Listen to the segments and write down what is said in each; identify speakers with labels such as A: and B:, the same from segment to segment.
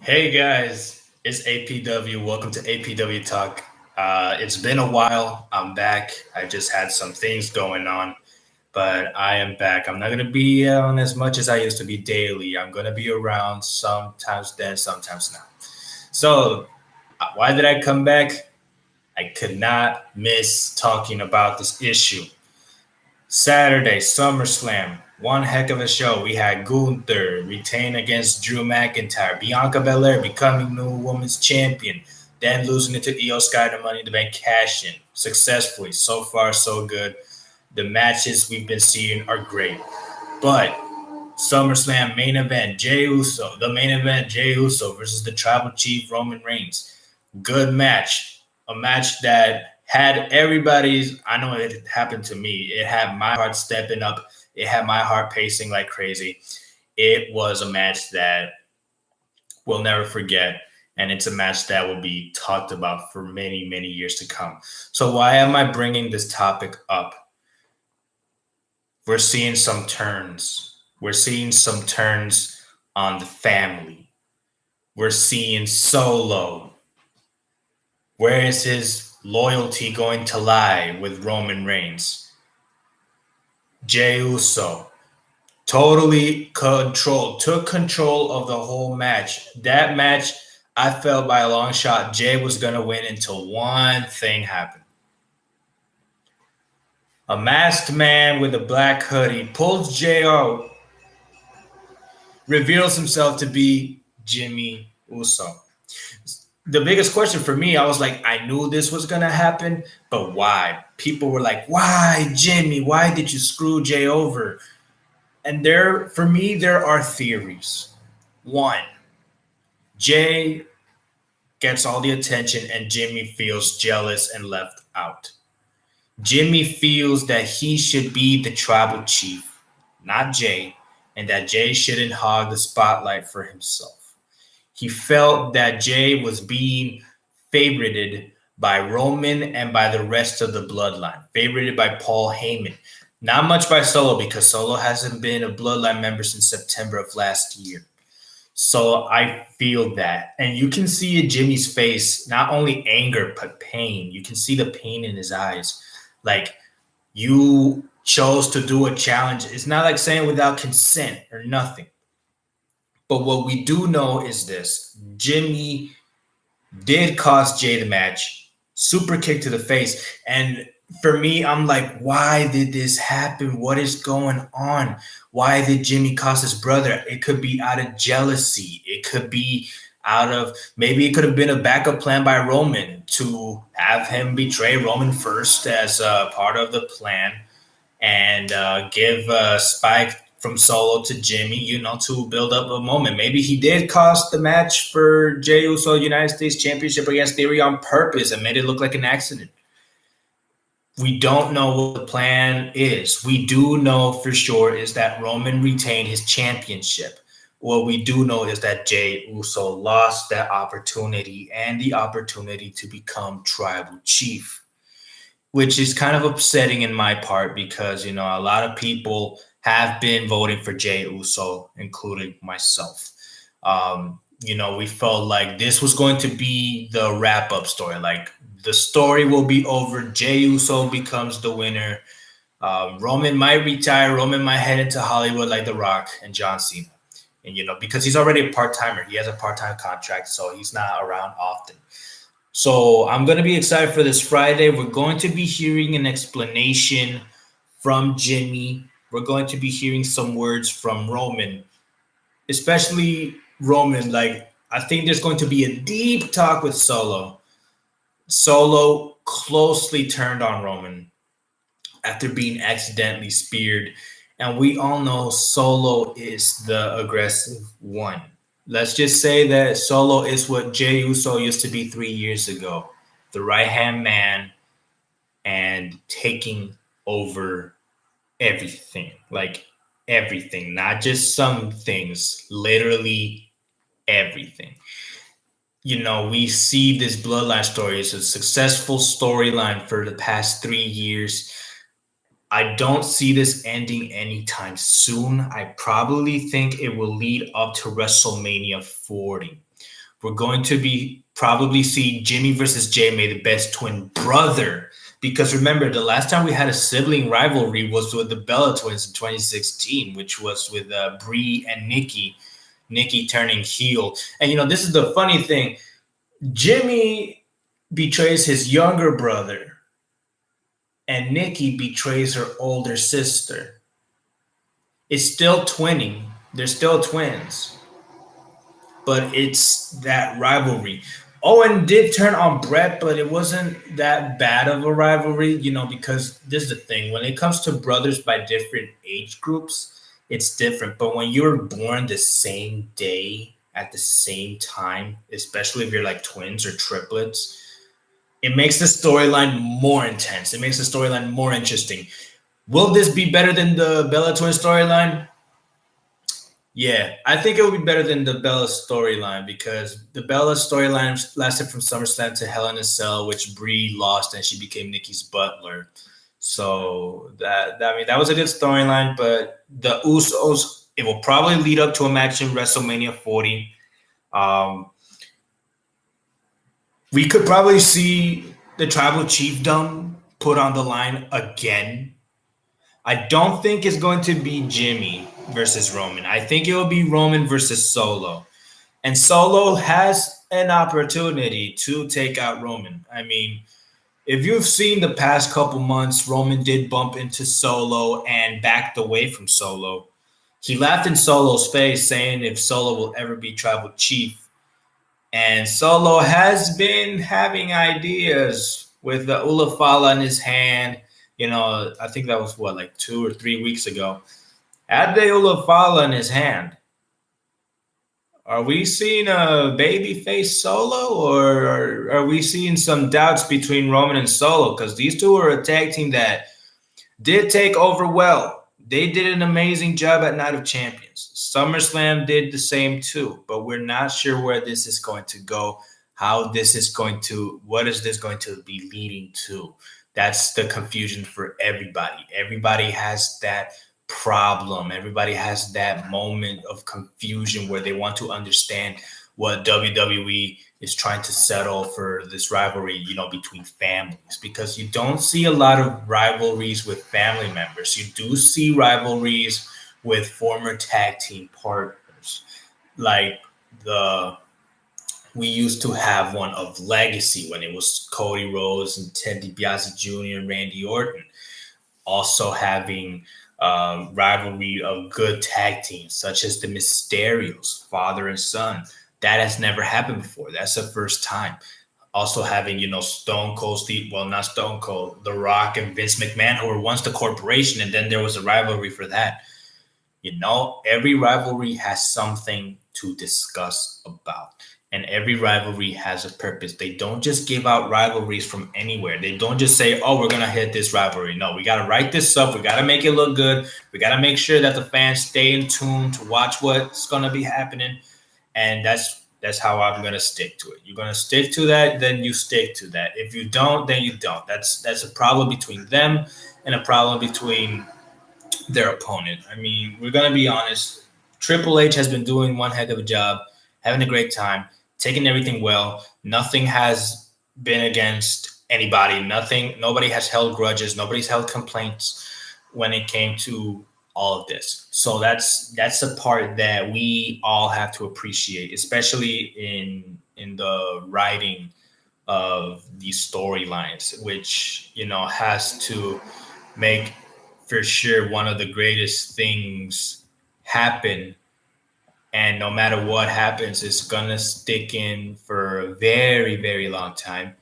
A: Hey guys, it's APW. Welcome to APW Talk. It's been a while. I'm back. I just had some things going on, but I am back. I'm not going to be on as much as I used to be daily. I'm going to be around sometimes then, sometimes not. So, why did I come back? I could not miss talking about this issue. Saturday, SummerSlam. One heck of a show. We had Gunther retain against Drew McIntyre. Bianca Belair becoming new women's champion. Then losing it to Io Sky to Money in the Bank cash in successfully. So far, so good. The matches we've been seeing are great. But SummerSlam main event, Jey Uso. The main event, Jey Uso versus the Tribal Chief Roman Reigns. Good match. A match that had everybody's, I know it happened to me. It had my heart stepping up. It had my heart pacing like crazy. It was a match that we'll never forget. And it's a match that will be talked about for many, many years to come. So, why am I bringing this topic up? We're seeing some turns. We're seeing some turns on the family. We're seeing Solo. Where is his loyalty going to lie with Roman Reigns? Jey Uso took control of the whole match. That match, I felt by a long shot, Jey was going to win until one thing happened. A masked man with a black hoodie pulls Jey out, reveals himself to be Jimmy Uso. The biggest question for me, I was like, I knew this was going to happen, but why? People were like, why, Jimmy? Why did you screw Jey over? And for me, there are theories. One, Jey gets all the attention and Jimmy feels jealous and left out. Jimmy feels that he should be the tribal chief, not Jey, and that Jey shouldn't hog the spotlight for himself. He felt that Jey was being favorited by Roman and by the rest of the bloodline, favorited by Paul Heyman. Not much by Solo because Solo hasn't been a bloodline member since September of last year. So I feel that. And you can see in Jimmy's face, not only anger, but pain. You can see the pain in his eyes. Like, you chose to do a challenge. It's not like saying without consent or nothing. But what we do know is this. Jimmy did cost Jey the match. Super kick to the face. And for me, I'm like, why did this happen? What is going on? Why did Jimmy cost his brother? It could be out of jealousy. It could be maybe it could have been a backup plan by Roman to have him betray Roman first as part of the plan and give Spike from Solo to Jimmy, to build up a moment. Maybe he did cost the match for Jey Uso United States Championship against Theory on purpose and made it look like an accident. We don't know what the plan is. We do know for sure is that Roman retained his championship. What we do know is that Jey Uso lost that opportunity and the opportunity to become tribal chief, which is kind of upsetting in my part because, a lot of people have been voting for Jey Uso, including myself. We felt like this was going to be the wrap-up story. Like, the story will be over. Jey Uso becomes the winner. Roman might retire. Roman might head into Hollywood like The Rock and John Cena. And, because he's already a part-timer. He has a part-time contract, so he's not around often. So I'm going to be excited for this Friday. We're going to be hearing an explanation from Jimmy. We're going to be hearing some words from Roman, especially Roman. Like, I think there's going to be a deep talk with Solo. Solo closely turned on Roman after being accidentally speared. And we all know Solo is the aggressive one. Let's just say that Solo is what Jey Uso used to be 3 years ago. The right-hand man and taking over everything. Like, everything. Not just some things. Literally everything. We see this bloodline story as a successful storyline for the past 3 years. I don't see this ending anytime soon. I probably think it will lead up to WrestleMania 40. We're going to be probably see Jimmy versus Jay May, the best twin brother. Because remember, the last time we had a sibling rivalry was with the Bella twins in 2016, which was with Brie and Nikki. Nikki turning heel. And this is the funny thing. Jimmy betrays his younger brother, and Nikki betrays her older sister. It's still twinning. They're still twins, but it's that rivalry. Owen did turn on Brett, but it wasn't that bad of a rivalry, because this is the thing. When it comes to brothers by different age groups, it's different. But when you're born the same day at the same time, especially if you're like twins or triplets, it makes the storyline more intense. It makes the storyline more interesting. Will this be better than the Bella Twin storyline? Yeah, I think it would be better than the Bella storyline because the Bella storyline lasted from SummerSlam to Hell in a Cell, which Brie lost and she became Nikki's butler. So that was a good storyline, but the Usos, it will probably lead up to a match in WrestleMania 40. Um, we could probably see the Tribal Chiefdom put on the line again. I don't think it's going to be Jimmy versus Roman. I think it will be Roman versus Solo. And Solo has an opportunity to take out Roman. I mean, if you've seen the past couple months, Roman did bump into Solo and backed away from Solo. He laughed in Solo's face, saying if Solo will ever be tribal chief. And Solo has been having ideas with the Ulafala in his hand. I think that was like 2 or 3 weeks ago. Had the Ulafala in his hand. Are we seeing a babyface Solo, or are we seeing some doubts between Roman and Solo? Because these two are a tag team that did take over well. They did an amazing job at Night of Champions. SummerSlam did the same too, but we're not sure where this is going to go, what is this going to be leading to? That's the confusion for everybody. Everybody has that problem. Everybody has that moment of confusion where they want to understand what WWE is trying to settle for this rivalry, between families, because you don't see a lot of rivalries with family members. You do see rivalries with former tag team partners, like we used to have one of Legacy when it was Cody Rhodes and Ted DiBiase Jr. and Randy Orton. Also having rivalry of good tag teams, such as the Mysterios, father and son. That has never happened before. That's the first time. Also having, Stone Cold Steve, well, not Stone Cold, The Rock and Vince McMahon, who were once the corporation, and then there was a rivalry for that. Every rivalry has something to discuss about. And every rivalry has a purpose. They don't just give out rivalries from anywhere. They don't just say, oh, we're going to hit this rivalry. No, we got to write this up. We got to make it look good. We got to make sure that the fans stay in tune to watch what's going to be happening. And that's how I'm going to stick to it. You're going to stick to that, then you stick to that. If you don't, then you don't. That's a problem between them and a problem between their opponent. I mean, we're going to be honest. Triple H has been doing one heck of a job, having a great time, taking everything well. Nothing has been against anybody. Nobody has held grudges. Nobody's held complaints when it came to all of this. So that's the part that we all have to appreciate, especially in the writing of these storylines, which has to make for sure one of the greatest things happen. And no matter what happens, it's gonna stick in for a very, very long time,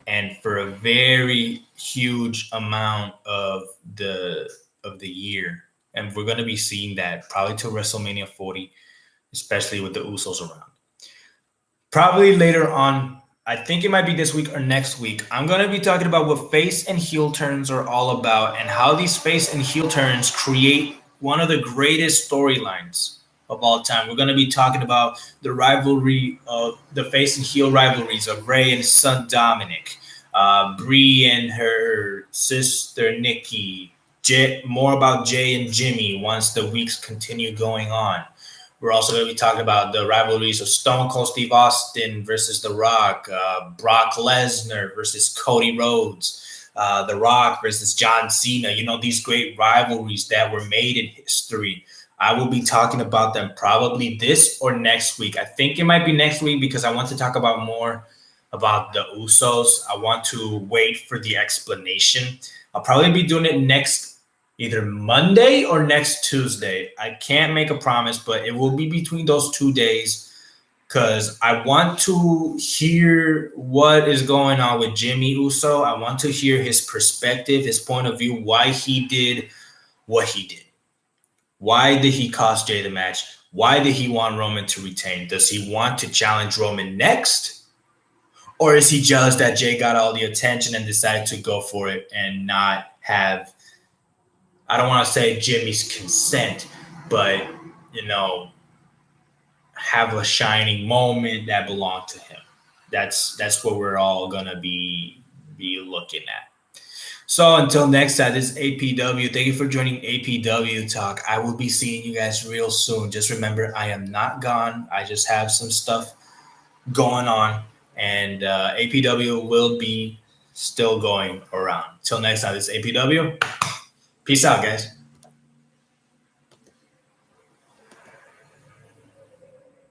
A: and for a very huge amount of the year. And we're gonna be seeing that probably till WrestleMania 40, especially with the Usos around. Probably later on, I think it might be this week or next week, I'm going to be talking about what face and heel turns are all about and how these face and heel turns create one of the greatest storylines of all time. We're going to be talking about the rivalry of the face and heel rivalries of Rey and his son Dominic, Brie and her sister Nikki, more about Jay and Jimmy once the weeks continue going on. We're also going to be talking about the rivalries of Stone Cold Steve Austin versus The Rock, Brock Lesnar versus Cody Rhodes, The Rock versus John Cena. You know, these great rivalries that were made in history. I will be talking about them probably this or next week. I think it might be next week because I want to talk about more about the Usos. I want to wait for the explanation. I'll probably be doing it next either Monday or next Tuesday. I can't make a promise, but it will be between those 2 days because I want to hear what is going on with Jimmy Uso. I want to hear his perspective, his point of view, why he did what he did. Why did he cost Jay the match? Why did he want Roman to retain? Does he want to challenge Roman next? Or is he jealous that Jay got all the attention and decided to go for it and not have, I don't want to say Jimmy's consent, but, you know, have a shining moment that belonged to him. That's what we're all gonna be looking at. So until next time, this is APW. Thank you for joining APW Talk. I will be seeing you guys real soon. Just remember, I am not gone. I just have some stuff going on, and APW will be still going around. Till next time, this is APW. Peace out, guys.